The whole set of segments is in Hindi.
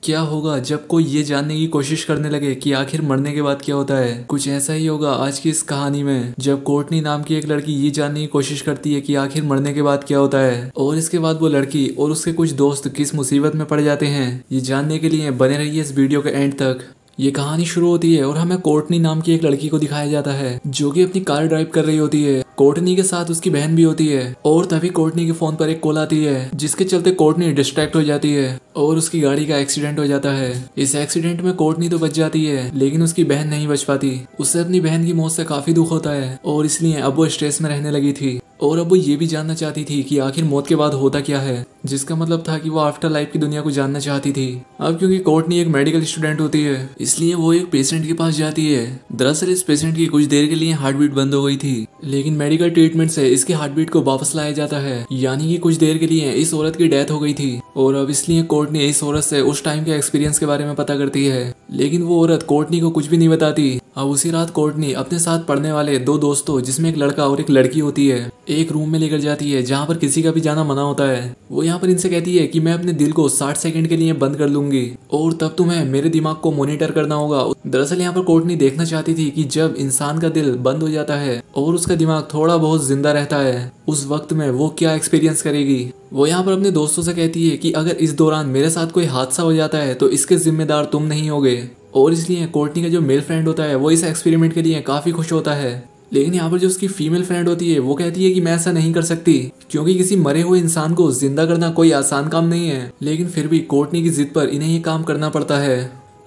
क्या होगा जब कोई ये जानने की कोशिश करने लगे कि आखिर मरने के बाद क्या होता है। कुछ ऐसा ही होगा आज की इस कहानी में, जब कोर्टनी नाम की एक लड़की ये जानने की कोशिश करती है कि आखिर मरने के बाद क्या होता है और इसके बाद वो लड़की और उसके कुछ दोस्त किस मुसीबत में पड़ जाते हैं। ये जानने के लिए बने रहिए इस वीडियो के एंड तक। ये कहानी शुरू होती है और हमें कोर्टनी नाम की एक लड़की को दिखाया जाता है जो कि अपनी कार ड्राइव कर रही होती है। कोर्टनी के साथ उसकी बहन भी होती है और तभी कोर्टनी के फोन पर एक कॉल आती है जिसके चलते कोर्टनी डिस्ट्रैक्ट हो जाती है और उसकी गाड़ी का एक्सीडेंट हो जाता है। इस एक्सीडेंट में कोर्टनी तो बच जाती है लेकिन उसकी बहन नहीं बच पाती। उसे अपनी बहन की मौत से काफी दुख होता है और इसलिए अब वो स्ट्रेस में रहने लगी थी और अब वो ये भी जानना चाहती थी कि आखिर मौत के बाद होता क्या है, जिसका मतलब था कि वो आफ्टर लाइफ की दुनिया को जानना चाहती थी। अब क्योंकि कोर्टनी एक मेडिकल स्टूडेंट होती है इसलिए वो एक पेशेंट के पास जाती है। दरअसल इस पेशेंट की कुछ देर के लिए हार्ट बीट बंद हो गई थी लेकिन मेडिकल ट्रीटमेंट से इसकी हार्ट बीट को वापस लाया जाता है, यानी कि कुछ देर के लिए इस औरत की डेथ हो गई थी। और अब इसलिए कोर्टनी इस औरत से उस टाइम के एक्सपीरियंस के बारे में पता करती है लेकिन वो औरत कोर्टनी को कुछ भी नहीं बताती। अब उसी रात कोर्टनी अपने साथ पढ़ने वाले दो दोस्तों जिसमें एक लड़का और एक लड़की होती है एक रूम में लेकर जाती है जहाँ पर किसी का भी जाना मना होता है। वो यहाँ पर इनसे कहती है कि मैं अपने दिल को 60 सेकंड के लिए बंद कर लूंगी और तब तुम्हें मेरे दिमाग को मॉनिटर करना होगा। दरअसल यहाँ पर कोर्टनी देखना चाहती थी कि जब इंसान का दिल बंद हो जाता है और उसका दिमाग थोड़ा बहुत जिंदा रहता है उस वक्त में वो क्या एक्सपीरियंस करेगी। वो यहाँ पर अपने दोस्तों से कहती है कि अगर इस दौरान मेरे साथ कोई हादसा हो जाता है तो इसके जिम्मेदार तुम नहीं होगे। और इसलिए कोर्टनी का जो मेल फ्रेंड होता है वो इस एक्सपेरिमेंट के लिए काफी खुश होता है लेकिन यहाँ पर जो उसकी फीमेल फ्रेंड होती है वो कहती है कि मैं ऐसा नहीं कर सकती क्योंकि किसी मरे हुए इंसान को जिंदा करना कोई आसान काम नहीं है। लेकिन फिर भी कोर्टनी की जिद पर इन्हें ये काम करना पड़ता है।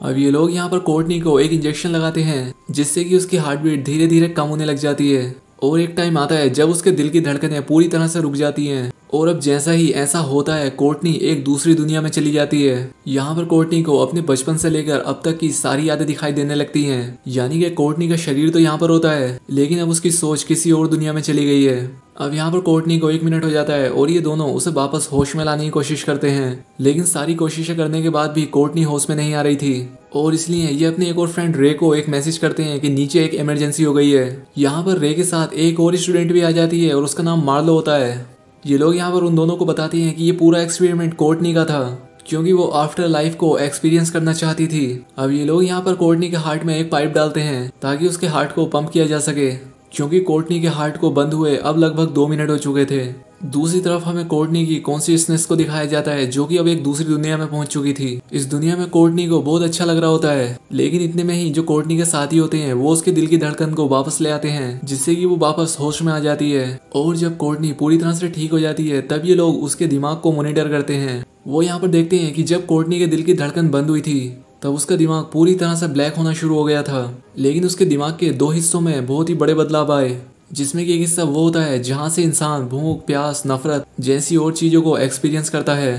अब ये लोग यहाँ पर कोर्टनी को एक इंजेक्शन लगाते हैं जिससे कि उसकी हार्ट बीट धीरे धीरे कम होने लग जाती है और एक टाइम आता है जब उसके दिल की धड़कनें पूरी तरह से रुक जाती हैं। और अब जैसा ही ऐसा होता है कोर्टनी एक दूसरी दुनिया में चली जाती है। यहाँ पर कोर्टनी को अपने बचपन से लेकर अब तक की सारी यादें दिखाई देने लगती हैं, यानी कि कोर्टनी का शरीर तो यहाँ पर होता है लेकिन अब उसकी सोच किसी और दुनिया में चली गई है। अब यहाँ पर कोर्टनी को 1 मिनट हो जाता है और ये दोनों उसे वापस होश में लाने की कोशिश करते हैं लेकिन सारी कोशिशें करने के बाद भी कोर्टनी होश में नहीं आ रही थी और इसलिए ये अपने एक और फ्रेंड रे को एक मैसेज करते हैं कि नीचे एक इमरजेंसी हो गई है। यहाँ पर रे के साथ एक और स्टूडेंट भी आ जाती है और उसका नाम मार्लो होता है। ये लोग यहाँ पर उन दोनों को बताते हैं कि ये पूरा एक्सपेरिमेंट कोर्टनी का था क्योंकि वो आफ्टर लाइफ को एक्सपीरियंस करना चाहती थी। अब ये लोग यहाँ पर कोर्टनी के हार्ट में एक पाइप डालते हैं ताकि उसके हार्ट को पंप किया जा सके क्योंकि कोर्टनी के हार्ट को बंद हुए अब लगभग 2 मिनट हो चुके थे। दूसरी तरफ हमें कोर्टनी की कॉन्शियसनेस को दिखाया जाता है जो कि अब एक दूसरी दुनिया में पहुंच चुकी थी। इस दुनिया में कोर्टनी को बहुत अच्छा लग रहा होता है लेकिन इतने में ही जो कोर्टनी के साथी होते हैं वो उसके दिल की धड़कन को वापस ले आते हैं जिससे कि वो वापस होश में आ जाती है। और जब कोर्टनी पूरी तरह से ठीक हो जाती है तब ये लोग उसके दिमाग को मॉनिटर करते हैं। वो यहाँ पर देखते हैं कि जब कोर्टनी के दिल की धड़कन बंद हुई थी तब उसका दिमाग पूरी तरह से ब्लैक होना शुरू हो गया था लेकिन उसके दिमाग के 2 हिस्सों में बहुत ही बड़े बदलाव आए जिसमें कि एक हिस्सा वो होता है जहाँ से इंसान भूख प्यास नफरत जैसी और चीज़ों को एक्सपीरियंस करता है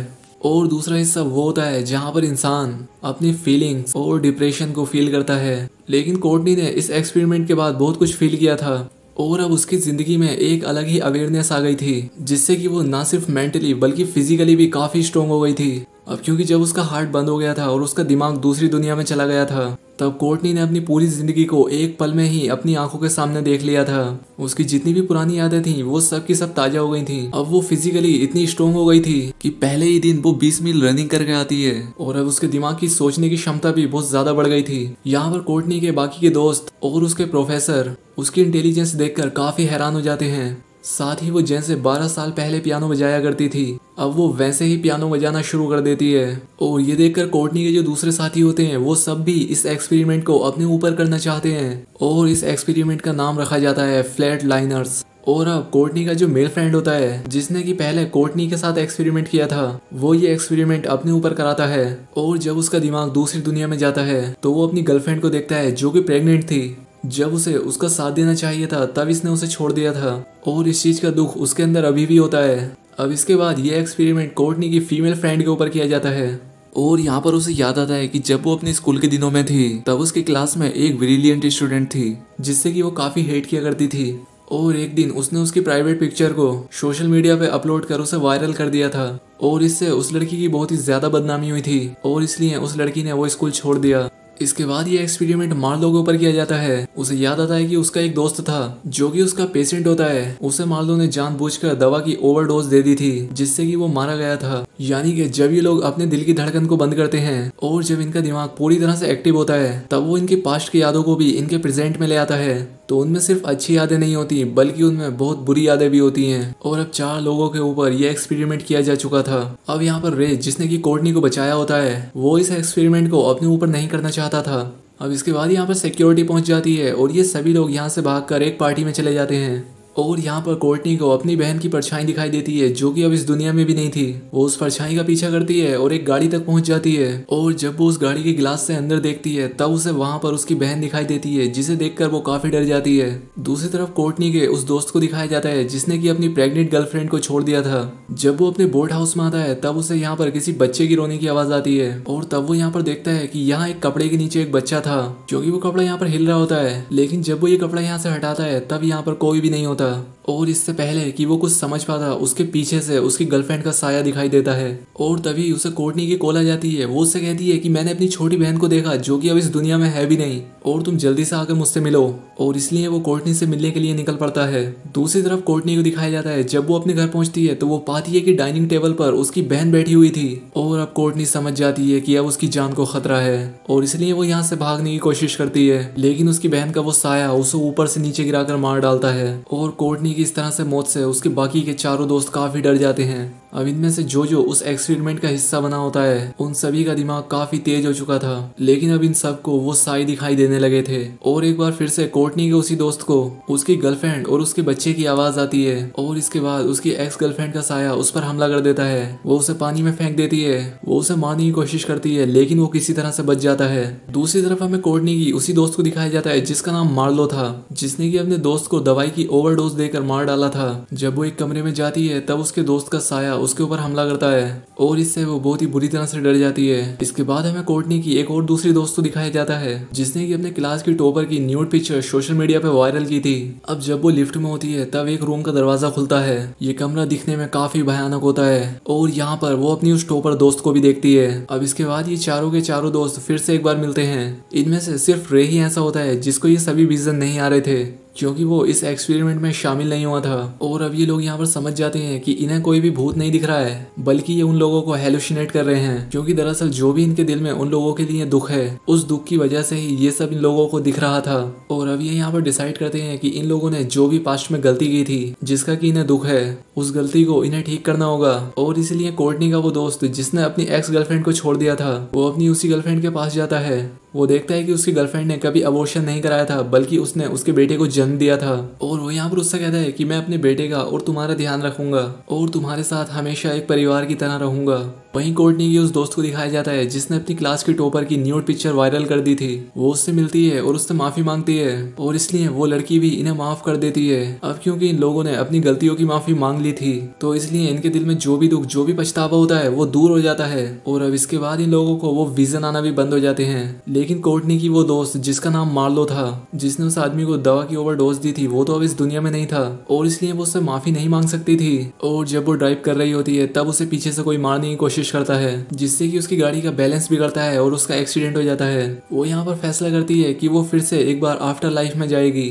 और दूसरा हिस्सा वो होता है जहाँ पर इंसान अपनी फीलिंग्स और डिप्रेशन को फील करता है। लेकिन कोर्टनी ने इस एक्सपेरिमेंट के बाद बहुत कुछ फील किया था और अब उसकी जिंदगी में एक अलग ही अवेयरनेस आ गई थी जिससे कि वो ना सिर्फ मेंटली बल्कि फिजिकली भी काफ़ी स्ट्रोंग हो गई थी। अब क्योंकि जब उसका हार्ट बंद हो गया था और उसका दिमाग दूसरी दुनिया में चला गया था तब कोर्टनी ने अपनी पूरी जिंदगी को एक पल में ही अपनी आंखों के सामने देख लिया था। उसकी जितनी भी पुरानी यादें थी वो सब की सब ताजा हो गई थी। अब वो फिजिकली इतनी स्ट्रोंग हो गई थी कि पहले ही दिन वो 20 मील रनिंग करके आती है और अब उसके दिमाग की सोचने की क्षमता भी बहुत ज्यादा बढ़ गई थी। यहाँ पर कोर्टनी के बाकी के दोस्त और उसके प्रोफेसर उसकी इंटेलिजेंस देखकर काफी हैरान हो जाते हैं। साथ ही वो जैसे 12 साल पहले पियानो बजाया करती थी अब वो वैसे ही पियानो बजाना शुरू कर देती है। और ये देखकर कोर्टनी के जो दूसरे साथी होते हैं वो सब भी इस एक्सपेरिमेंट को अपने ऊपर करना चाहते हैं और इस एक्सपेरिमेंट का नाम रखा जाता है फ्लैट लाइनर्स। और अब कोर्टनी का जो मेल फ्रेंड होता है जिसने कि पहले कोर्टनी के साथ एक्सपेरिमेंट किया था वो ये एक्सपेरिमेंट अपने ऊपर कराता है और जब उसका दिमाग दूसरी दुनिया में जाता है तो वो अपनी गर्लफ्रेंड को देखता है जो कि प्रेग्नेंट थी। जब उसे उसका साथ देना चाहिए था तब इसने उसे छोड़ दिया था और इस चीज का दुख उसके अंदर अभी भी होता है। अब इसके बाद ये एक्सपेरिमेंट कोर्टनी की फीमेल फ्रेंड के ऊपर किया जाता है और यहाँ पर उसे याद आता है कि जब वो अपने स्कूल के दिनों में थी तब उसकी क्लास में एक ब्रिलियंट स्टूडेंट थी जिससे कि वो काफी हेट किया करती थी और एक दिन उसने उसकी प्राइवेट पिक्चर को सोशल मीडिया पे अपलोड कर उसे वायरल कर दिया था और इससे उस लड़की की बहुत ही ज्यादा बदनामी हुई थी और इसलिए उस लड़की ने वो स्कूल छोड़ दिया। इसके बाद ये एक्सपेरिमेंट मार्लो के ऊपर किया जाता है। उसे याद आता है कि उसका एक दोस्त था जो कि उसका पेशेंट होता है। उसे मार्लो ने जानबूझकर दवा की ओवरडोज दे दी थी जिससे कि वो मारा गया था। यानी कि जब ये लोग अपने दिल की धड़कन को बंद करते हैं और जब इनका दिमाग पूरी तरह से एक्टिव होता है तब वो इनके पास्ट की यादों को भी इनके प्रेजेंट में ले आता है। तो उनमें सिर्फ अच्छी यादें नहीं होती बल्कि उनमें बहुत बुरी यादें भी होती हैं। और अब 4 लोगों के ऊपर यह एक्सपेरिमेंट किया जा चुका था। अब यहाँ पर रे जिसने की कोर्टनी को बचाया होता है वो इस एक्सपेरिमेंट को अपने ऊपर नहीं करना चाहता था। अब इसके बाद यहाँ पर सिक्योरिटी पहुंच जाती है और ये सभी लोग यहाँ से भागकर एक पार्टी में चले जाते हैं। और यहाँ पर कोर्टनी को अपनी बहन की परछाई दिखाई देती है जो कि अब इस दुनिया में भी नहीं थी। वो उस परछाई का पीछा करती है और एक गाड़ी तक पहुंच जाती है और जब वो उस गाड़ी के गिलास से अंदर देखती है तब उसे वहां पर उसकी बहन दिखाई देती है जिसे देखकर वो काफी डर जाती है। दूसरी तरफ कोर्टनी के उस दोस्त को दिखाया जाता है जिसने की अपनी प्रेग्नेंट गर्लफ्रेंड को छोड़ दिया था। जब वो अपने बोट हाउस में आता है तब उसे यहाँ पर किसी बच्चे की रोने की आवाज आती है और तब वो यहाँ पर देखता है कि यहाँ एक कपड़े के नीचे एक बच्चा था क्योंकि वो कपड़ा यहाँ पर हिल रहा होता है। लेकिन जब वो ये कपड़ा यहाँ से हटाता है तब यहाँ पर कोई भी नहीं होता और इससे पहले कि वो कुछ समझ पाता उसके पीछे से उसकी गर्लफ्रेंड का साया दिखाई देता है। और तभी उसे कोर्टनी की कॉल आ जाती है। वो उससे कहती है कि मैंने अपनी छोटी बहन को देखा जो कि अब इस दुनिया में है भी नहीं और तुम जल्दी से आकर मुझसे मिलो। और इसलिए वो कोर्टनी से मिलने के लिए निकल पड़ता है। दूसरी तरफ कोर्टनी को दिखाया जाता है जब वो अपने घर पहुंचती है तो वो पाती है कि डाइनिंग टेबल पर उसकी बहन बैठी हुई थी और अब कोर्टनी समझ जाती है कि अब उसकी जान को खतरा है और इसलिए वो यहाँ से भागने की कोशिश करती है। लेकिन उसकी बहन का वो साया उसे ऊपर से नीचे गिराकर मार डालता है और कोर्टनी की इस तरह से मौत से उसके बाकी के चारों दोस्त काफी डर जाते हैं। अब इनमें से जो उस एक्सपेरिमेंट का हिस्सा बना होता है उन सभी का दिमाग काफी तेज हो चुका था। लेकिन अब इन सबको वो साई दिखाई देने लगे थे और एक बार फिर से कोर्टनी के उसी दोस्त को उसकी गर्लफ्रेंड और उसके बच्चे की आवाज आती है और इसके बाद उसकी एक्स गर्लफ्रेंड का साया उस पर हमला कर देता है। वो उसे पानी में फेंक देती है। वो उसे मारने की कोशिश करती है लेकिन वो किसी तरह से बच जाता है। दूसरी तरफ हमें कोर्टनी की उसी दोस्त को दिखाया जाता है जिसका नाम मार्लो था जिसने की अपने दोस्त को दवाई की ओवरडोज देकर मार डाला था। जब वो एक कमरे में जाती है तब उसके दोस्त का साया उसके ऊपर हमला करता है और इससे वो बहुत ही बुरी तरह से डर जाती है। इसके बाद हमें कोर्टनी की एक और दूसरी दोस्त को दिखाया जाता है जिसने कि अपने क्लास की टॉपर की न्यूड पिक्चर सोशल मीडिया पे वायरल की थी। अब जब वो लिफ्ट में होती है तब एक रूम का दरवाजा खुलता है। ये कमरा दिखने में काफी भयानक होता है और यहाँ पर वो अपनी उस टॉपर दोस्त को भी देखती है। अब इसके बाद ये चारों के चारों दोस्त फिर से एक बार मिलते हैं। इनमें से सिर्फ रे ही ऐसा होता है जिसको ये सभी विजन नहीं आ रहे थे क्योंकि वो इस एक्सपेरिमेंट में शामिल नहीं हुआ था। और अब ये लोग यहाँ पर समझ जाते हैं कि इन्हें कोई भी भूत नहीं दिख रहा है बल्कि ये उन लोगों को हेलुसिनेट कर रहे हैं क्योंकि दरअसल जो भी इनके दिल में उन लोगों के लिए दुख है उस दुख की वजह से ही ये सब इन लोगों को दिख रहा था। और अब ये यहाँ पर डिसाइड करते हैं कि इन लोगों ने जो भी पास्ट में गलती की थी जिसका कि इन्हें दुख है उस गलती को इन्हें ठीक करना होगा। और इसलिए कोर्टनी का वो दोस्त जिसने अपनी एक्स गर्लफ्रेंड को छोड़ दिया था वो अपनी उसी गर्लफ्रेंड के पास जाता है। वो देखता है कि उसकी गर्लफ्रेंड ने कभी अबॉर्शन नहीं कराया था बल्कि उसने उसके बेटे को जन्म दिया था। और वो यहाँ पर उससे कहता है कि मैं अपने बेटे का और तुम्हारा ध्यान रखूंगा और तुम्हारे साथ हमेशा एक परिवार की तरह रहूंगा। वहीं कोर्टनी की उस दोस्त को दिखाया जाता है जिसने अपनी क्लास के टॉपर की न्यूड पिक्चर वायरल कर दी थी। वो उससे मिलती है और उससे माफी मांगती है और इसलिए वो लड़की भी इन्हें माफ कर देती है। अब क्योंकि इन लोगों ने अपनी गलतियों की माफी मांग ली थी तो इसलिए इनके दिल में जो भी दुख जो भी पछतावा होता है वो दूर हो जाता है। और अब इसके बाद इन लोगों को वो विजन आना भी बंद हो जाते हैं। लेकिन कोर्टनी की वो दोस्त जिसका नाम मार्लो था जिसने उस आदमी को दवा की ओवरडोज दी थी वो तो अब इस दुनिया में नहीं था और इसलिए वो उससे माफी नहीं मांग सकती थी। और जब वो ड्राइव कर रही होती है तब उसे पीछे से कोई मारने की कोशिश करता है जिससे कि उसकी गाड़ी का बैलेंस बिगड़ता है और उसका एक्सीडेंट हो जाता है। वो यहाँ पर फैसला करती है कि वो फिर से एक बार आफ्टर लाइफ में जाएगी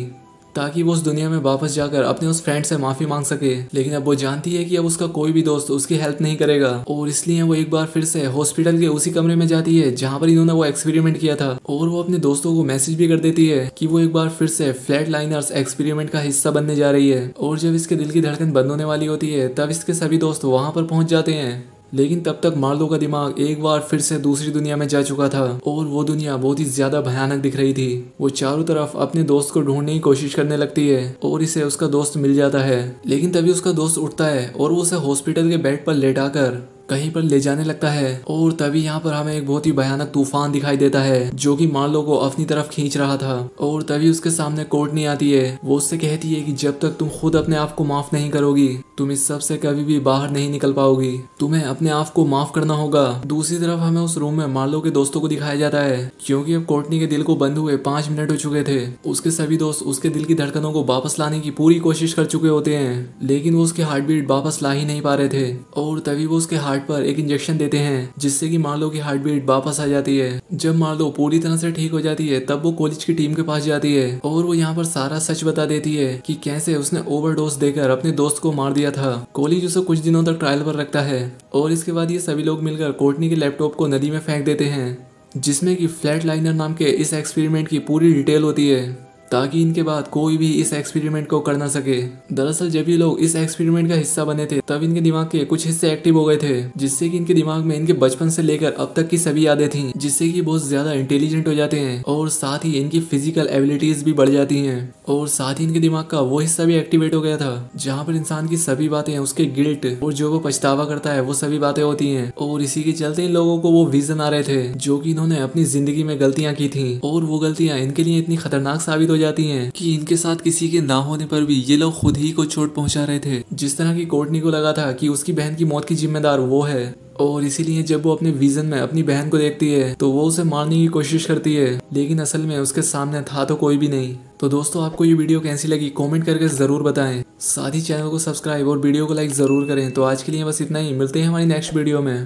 ताकि वो उस दुनिया में वापस जाकर अपने उस फ्रेंड से माफी मांग सके। लेकिन अब वो जानती है कि अब उसका कोई भी दोस्त उसकी हेल्प नहीं करेगा और इसलिए वो एक बार फिर से हॉस्पिटल के उसी कमरे में जाती है जहाँ पर इन्होंने वो एक्सपेरिमेंट किया था। और वो अपने दोस्तों को मैसेज भी कर देती है कि वो एक बार फिर से फ्लैट लाइनर्स एक्सपेरिमेंट का हिस्सा बनने जा रही है। और जब इसके दिल की धड़कन बंद होने वाली होती है तब इसके सभी दोस्त वहां पर पहुंच जाते हैं। लेकिन तब तक मार्लो का दिमाग एक बार फिर से दूसरी दुनिया में जा चुका था और वो दुनिया बहुत ही ज्यादा भयानक दिख रही थी। वो चारों तरफ अपने दोस्त को ढूंढने की कोशिश करने लगती है और इसे उसका दोस्त मिल जाता है। लेकिन तभी उसका दोस्त उठता है और वो उसे हॉस्पिटल के बेड पर लेटाकर कहीं पर ले जाने लगता है। और तभी यहाँ पर हमें एक बहुत ही भयानक तूफान दिखाई देता है जो कि मार्लो को अपनी तरफ खींच रहा था। और तभी उसके सामने कोर्टनी आती है। वो उससे कहती है कि जब तक तुम खुद अपने आप को माफ नहीं करोगी तुम इस सब से कभी भी बाहर नहीं निकल पाओगी। तुम्हें अपने आप को माफ करना होगा। दूसरी तरफ हमें उस रूम में मार्लो के दोस्तों को दिखाया जाता है क्योंकि अब कोर्टनी के दिल को बंद हुए 5 मिनट हो चुके थे। उसके सभी दोस्त उसके दिल की धड़कनों को वापस लाने की पूरी कोशिश कर चुके होते हैं लेकिन वो उसके हार्ट बीट वापस ला ही नहीं पा रहे थे। और तभी वो उसके हार्ट हार्ट पर एक इंजेक्शन देते हैं जिससे कि मार्लो की हार्ट बीट वापस आ जाती है। जब मार्लो पूरी तरह से ठीक हो जाती है तब वो कॉलेज की टीम के पास जाती है और वो यहाँ पर सारा सच बता देती है कि कैसे उसने ओवरडोज देकर अपने दोस्त को मार दिया था। कॉलेज उसे कुछ दिनों तक ट्रायल पर रखता है और इसके बाद ये सभी लोग मिलकर कोर्टनी के लैपटॉप को नदी में फेंक देते हैं जिसमें कि फ्लैट लाइनर नाम के इस एक्सपेरिमेंट की पूरी डिटेल होती है ताकि इनके बाद कोई भी इस एक्सपेरिमेंट को कर ना सके। दरअसल जब ये लोग इस एक्सपेरिमेंट का हिस्सा बने थे तब इनके दिमाग के कुछ हिस्से एक्टिव हो गए थे जिससे कि इनके दिमाग में इनके बचपन से लेकर अब तक की सभी यादें थीं जिससे कि बहुत ज्यादा इंटेलिजेंट हो जाते हैं और साथ ही इनकी फिजिकल एबिलिटीज भी बढ़ जाती हैं और साथ ही इनके दिमाग का वो हिस्सा भी एक्टिवेट हो गया था जहाँ पर इंसान की सभी बातें उसके गिल्ट और जो वो पछतावा करता है वो सभी बातें होती हैं। और इसी के चलते इन लोगों को वो विजन आ रहे थे जो कि इन्होंने अपनी जिंदगी में गलतियां की थी और वो गलतियां इनके लिए इतनी खतरनाक साबित हो जाती हैं कि इनके साथ किसी के ना होने पर भी ये लोग खुद ही को चोट पहुंचा रहे थे। जिस तरह की कोर्टनी को लगा था कि उसकी बहन की मौत की जिम्मेदार वो है और इसीलिए जब वो अपने विजन में अपनी बहन को देखती है तो वो उसे मारने की कोशिश करती है लेकिन असल में उसके सामने था तो कोई भी नहीं। तो दोस्तों आपको ये वीडियो कैसी लगी कमेंट करके जरूर बताएं। साथ ही चैनल को सब्सक्राइब और वीडियो को लाइक जरूर करें। तो आज के लिए बस इतना ही, मिलते हैं हमारी नेक्स्ट वीडियो में।